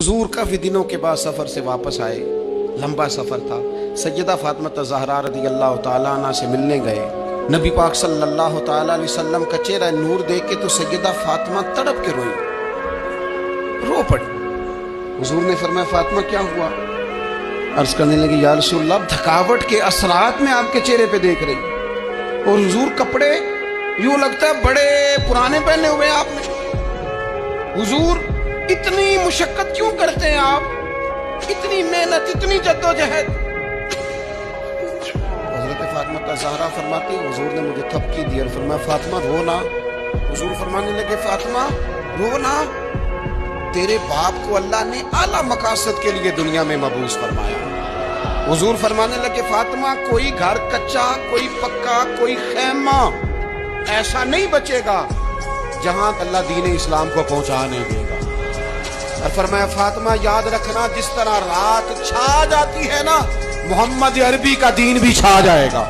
हुजूर काफ़ी दिनों के बाद सफ़र से वापस आए, लंबा सफ़र था। सैयदा फातिमा ज़हरा रज़ी अल्लाह तआला अन्हा से मिलने गए। नबी पाक सल्लल्लाहु तआला अलैहि वसल्लम का चेहरा नूर देख के तो सैयदा फातिमा तड़प के रोई, रो पड़ी। हुजूर ने फरमाया, फातिमा क्या हुआ? अर्ज करने लगी, या रसूलल्लाह, थकावट के असरात में आपके चेहरे पे देख रही, और हुजूर कपड़े यूं लगता है बड़े पुराने पहने हुए आपने। हुजूर इतनी मुशक्कत क्यों करते हैं आप, इतनी मेहनत, इतनी जद्दोजहद? हजरत फातिमा ज़हरा फरमाती, हुजूर ने मुझे थपकी दी और फरमाया, फातिमा रो ना। हुजूर फरमाने लगे, फातिमा रो ना, तेरे बाप को अल्लाह ने आला मकासद के लिए दुनिया में मबूस फरमाया। हुजूर फरमाने लगे, फातिमा कोई घर कच्चा, कोई पक्का, कोई खैमा ऐसा नहीं बचेगा जहां अल्लाह दीन इस्लाम को पहुंचा नहीं देगा। और फरमाया, फातिमा याद रखना, जिस तरह रात छा जाती है ना, मोहम्मद अरबी का दीन भी छा जाएगा।